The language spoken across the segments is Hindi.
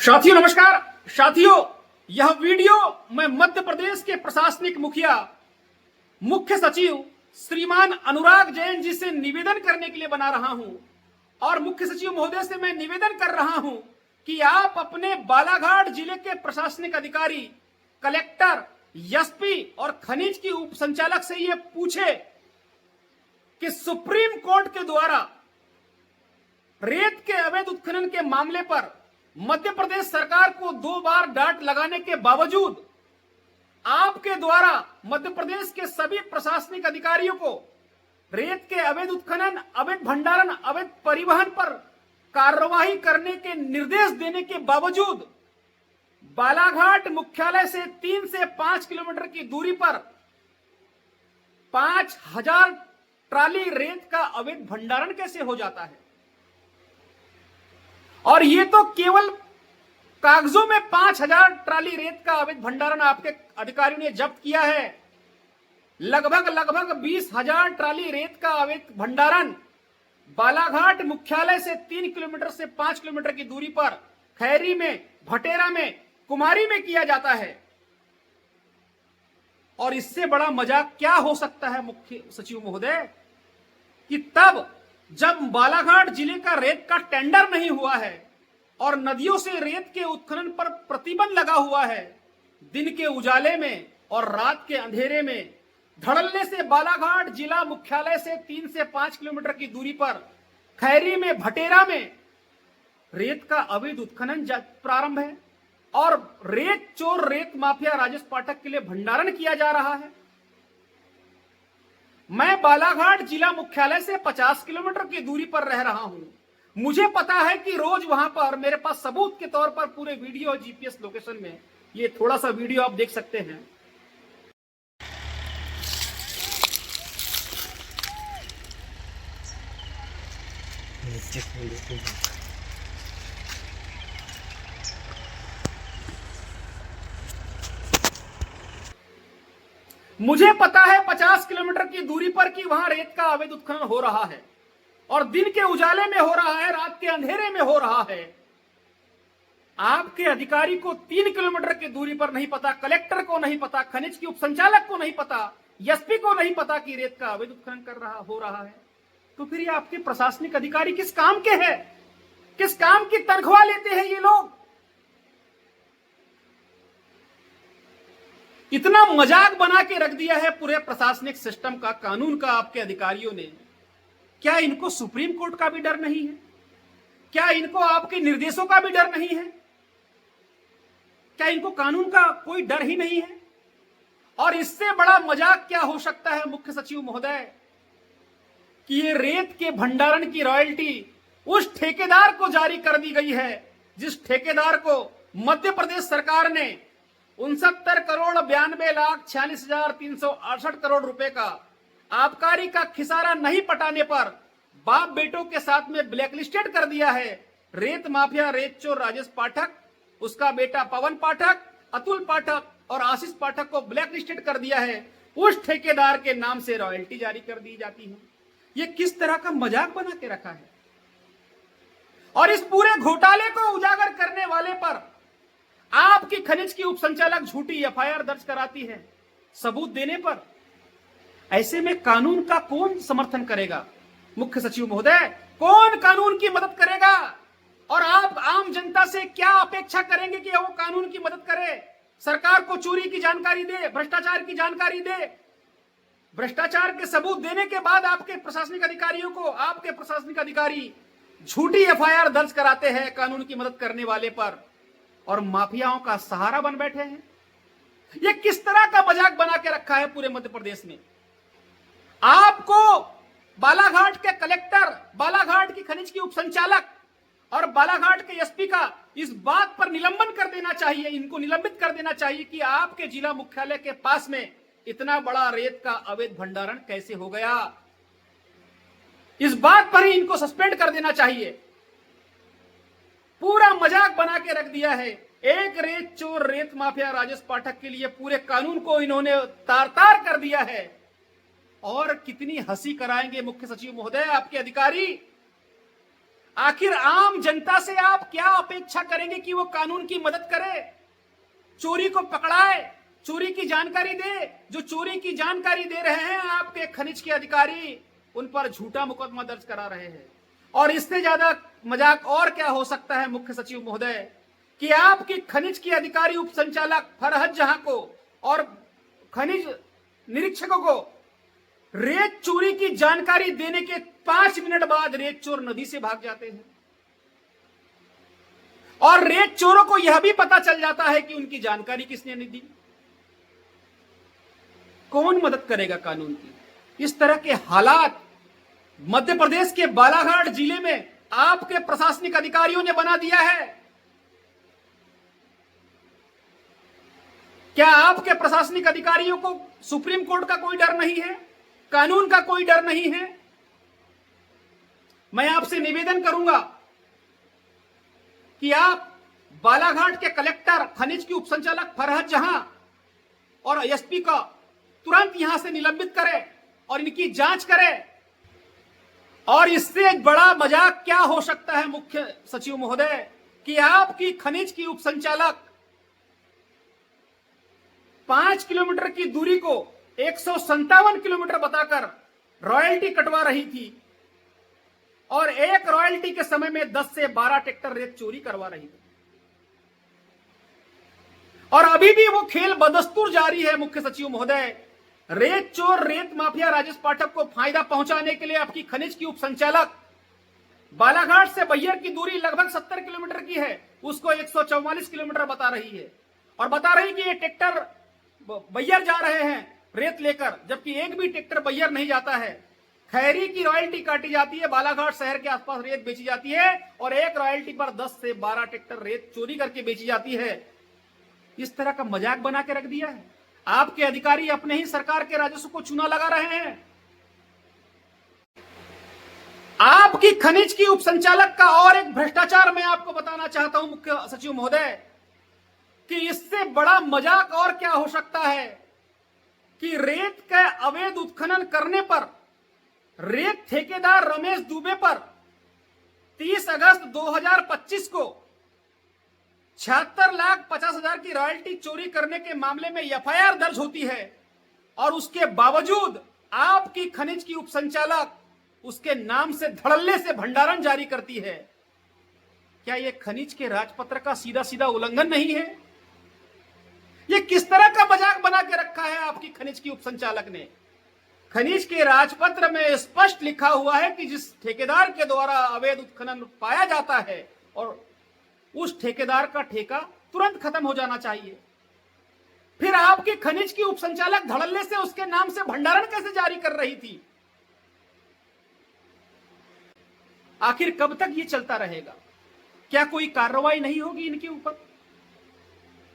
साथियों नमस्कार। साथियों, यह वीडियो मैं मध्य प्रदेश के प्रशासनिक मुखिया मुख्य सचिव श्रीमान अनुराग जैन जी से निवेदन करने के लिए बना रहा हूं। और मुख्य सचिव महोदय से मैं निवेदन कर रहा हूं कि आप अपने बालाघाट जिले के प्रशासनिक अधिकारी, कलेक्टर, एसपी और खनिज की उप संचालक से यह पूछे कि सुप्रीम कोर्ट के द्वारा रेत के अवैध उत्खनन के मामले पर मध्य प्रदेश सरकार को 2 बार डांट लगाने के बावजूद आपके द्वारा मध्य प्रदेश के सभी प्रशासनिक अधिकारियों को रेत के अवैध उत्खनन, अवैध भंडारण, अवैध परिवहन पर कार्रवाई करने के निर्देश देने के बावजूद बालाघाट मुख्यालय से 3 से 5 किलोमीटर की दूरी पर 5000 ट्राली रेत का अवैध भंडारण कैसे हो जाता है। और ये तो केवल कागजों में 5000 ट्राली रेत का अवैध भंडारण आपके अधिकारियों ने जब्त किया है। लगभग 20,000 ट्राली रेत का अवैध भंडारण बालाघाट मुख्यालय से 3 किलोमीटर से 5 किलोमीटर की दूरी पर खैरी में, भटेरा में, कुमारी में किया जाता है। और इससे बड़ा मजाक क्या हो सकता है मुख्य सचिव महोदय, कि तब जब बालाघाट जिले का रेत का टेंडर नहीं हुआ है और नदियों से रेत के उत्खनन पर प्रतिबंध लगा हुआ है, दिन के उजाले में और रात के अंधेरे में धड़ल्ले से बालाघाट जिला मुख्यालय से 3 से 5 किलोमीटर की दूरी पर खैरी में, भटेरा में रेत का अवैध उत्खनन प्रारंभ है और रेत चोर, रेत माफिया राजेश पाठक के लिए भंडारण किया जा रहा है। मैं बालाघाट जिला मुख्यालय से 50 किलोमीटर की दूरी पर रह रहा हूं। मुझे पता है कि रोज वहां पर मेरे पास सबूत के तौर पर पूरे वीडियो और जीपीएस लोकेशन में ये थोड़ा सा वीडियो आप देख सकते हैं। मुझे पता है 50 किलोमीटर की दूरी पर कि वहां रेत का अवैध उत्खनन हो रहा है और दिन के उजाले में हो रहा है, रात के अंधेरे में हो रहा है। आपके अधिकारी को 3 किलोमीटर की दूरी पर नहीं पता, कलेक्टर को नहीं पता, खनिज की उप संचालक को नहीं पता, एसपी को नहीं पता कि रेत का अवैध उत्खनन हो रहा है। तो फिर ये आपके प्रशासनिक अधिकारी किस काम के हैं? किस काम की तनख्वाह लेते हैं ये लोग? इतना मजाक बना के रख दिया है पूरे प्रशासनिक सिस्टम का, कानून का आपके अधिकारियों ने। क्या इनको सुप्रीम कोर्ट का भी डर नहीं है? क्या इनको आपके निर्देशों का भी डर नहीं है? क्या इनको कानून का कोई डर ही नहीं है? और इससे बड़ा मजाक क्या हो सकता है मुख्य सचिव महोदय, कि ये रेत के भंडारण की रॉयल्टी उस ठेकेदार को जारी कर दी गई है जिस ठेकेदार को मध्य प्रदेश सरकार ने 69,92,46,368 करोड़ रुपए का आबकारी का खिसारा नहीं पटाने पर बाप बेटों के साथ में ब्लैकलिस्टेड कर दिया है। रेत माफिया, रेत चोर राजेश पाठक, उसका बेटा पवन पाठक, अतुल पाठक और आशीष पाठक को ब्लैकलिस्टेड कर दिया है। उस ठेकेदार के नाम से रॉयल्टी जारी कर दी जाती है। यह किस तरह का मजाक बना के रखा है। और इस पूरे घोटाले को उजागर करने वाले पर आपकी खनिज की उप संचालक झूठी एफआईआर दर्ज कराती है सबूत देने पर। ऐसे में कानून का कौन समर्थन करेगा मुख्य सचिव महोदय? कौन कानून की मदद करेगा? और आप आम जनता से क्या अपेक्षा करेंगे कि वो कानून की मदद करे? सरकार को चोरी की जानकारी दे, भ्रष्टाचार की जानकारी दे। भ्रष्टाचार के सबूत देने के बाद आपके प्रशासनिक अधिकारियों को, आपके प्रशासनिक अधिकारी झूठी एफआईआर दर्ज कराते हैं कानून की मदद करने वाले पर और माफियाओं का सहारा बन बैठे हैं। यह किस तरह का मजाक बना के रखा है पूरे मध्य प्रदेश में। आपको बालाघाट के कलेक्टर, बालाघाट की खनिज की उप संचालक और बालाघाट के एसपी का इस बात पर निलंबन कर देना चाहिए, इनको निलंबित कर देना चाहिए कि आपके जिला मुख्यालय के पास में इतना बड़ा रेत का अवैध भंडारण कैसे हो गया। इस बात पर ही इनको सस्पेंड कर देना चाहिए। पूरा मजाक बना के रख दिया है। एक रेत चोर, रेत माफिया राजेश पाठक के लिए पूरे कानून को इन्होंने तार तार कर दिया है। और कितनी हंसी कराएंगे मुख्य सचिव महोदय आपके अधिकारी। आखिर आम जनता से आप क्या अपेक्षा करेंगे कि वो कानून की मदद करे, चोरी को पकड़ाए, चोरी की जानकारी दे? जो चोरी की जानकारी दे रहे हैं आपके खनिज के अधिकारी, उन पर झूठा मुकदमा दर्ज करा रहे हैं। और इससे ज्यादा मजाक और क्या हो सकता है मुख्य सचिव महोदय, कि आपकी खनिज के अधिकारी उप संचालक फरहत जहां को और खनिज निरीक्षकों को रेत चोरी की जानकारी देने के 5 मिनट बाद रेत चोर नदी से भाग जाते हैं। और रेत चोरों को यह भी पता चल जाता है कि उनकी जानकारी किसने नहीं दी। कौन मदद करेगा कानून की? इस तरह के हालात मध्य प्रदेश के बालाघाट जिले में आपके प्रशासनिक अधिकारियों ने बना दिया है। क्या आपके प्रशासनिक अधिकारियों को सुप्रीम कोर्ट का कोई डर नहीं है? कानून का कोई डर नहीं है? मैं आपसे निवेदन करूंगा कि आप बालाघाट के कलेक्टर खनिज की उपसंचालक फरहत जहां और एसपी का तुरंत यहां से निलंबित करें और इनकी जांच करें। और इससे एक बड़ा मजाक क्या हो सकता है मुख्य सचिव महोदय, कि आपकी खनिज की उपसंचालक 5 किलोमीटर की दूरी को 157 किलोमीटर बताकर रॉयल्टी कटवा रही थी और एक रॉयल्टी के समय में 10 से 12 ट्रैक्टर रेत चोरी करवा रही थी। और अभी भी वो खेल बदस्तूर जारी है मुख्य सचिव महोदय। रेत चोर, रेत माफिया राजेश पाठक को फायदा पहुंचाने के लिए आपकी खनिज की उपसंचालक बालाघाट से बैयर की दूरी लगभग 70 किलोमीटर की है, उसको 144 किलोमीटर बता रही है और बता रही कि ये ट्रैक्टर बैयर जा रहे हैं रेत लेकर, जबकि एक भी ट्रैक्टर बैयर नहीं जाता है। खैरी की रॉयल्टी काटी जाती है, बालाघाट शहर के आसपास रेत बेची जाती है और एक रॉयल्टी पर 10 से 12 ट्रैक्टर रेत चोरी करके बेची जाती है। इस तरह का मजाक बना के रख दिया है। आपके अधिकारी अपने ही सरकार के राजस्व को चूना लगा रहे हैं। आपकी खनिज की उपसंचालक का और एक भ्रष्टाचार मैं आपको बताना चाहता हूं मुख्य सचिव महोदय, कि इससे बड़ा मजाक और क्या हो सकता है कि रेत का अवैध उत्खनन करने पर रेत ठेकेदार रमेश दुबे पर 30 अगस्त 2025 को 76,50,000 की रॉयल्टी चोरी करने के मामले में एफआईआर दर्ज होती है और उसके बावजूद आपकी खनिज की उपसंचालक उसके नाम से धड़ल्ले से भंडारण जारी करती है। क्या यह खनिज के राजपत्र का सीधा सीधा उल्लंघन नहीं है? यह किस तरह का मजाक बना के रखा है आपकी खनिज की उपसंचालक ने? खनिज के राजपत्र में स्पष्ट लिखा हुआ है कि जिस ठेकेदार के द्वारा अवैध उत्खनन पाया जाता है और उस ठेकेदार का ठेका तुरंत खत्म हो जाना चाहिए। फिर आपकी खनिज की उपसंचालक धड़ल्ले से उसके नाम से भंडारण कैसे जारी कर रही थी? आखिर कब तक ये चलता रहेगा? क्या कोई कार्रवाई नहीं होगी इनके ऊपर?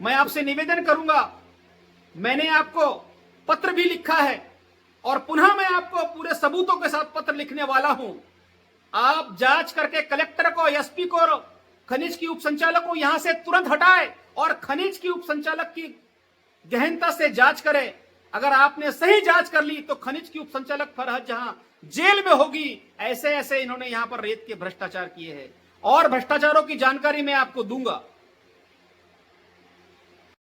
मैं आपसे निवेदन करूंगा, मैंने आपको पत्र भी लिखा है और पुनः मैं आपको पूरे सबूतों के साथ पत्र लिखने वाला हूं। आप जांच करके कलेक्टर को, एसपी को और खनिज की उपसंचालक को यहां से तुरंत हटाए और खनिज की उपसंचालक की गहनता से जांच करें। अगर आपने सही जांच कर ली तो खनिज की उपसंचालक फरहत जहां जेल में होगी। ऐसे ऐसे इन्होंने यहां पर रेत के भ्रष्टाचार किए हैं और भ्रष्टाचारों की जानकारी मैं आपको दूंगा।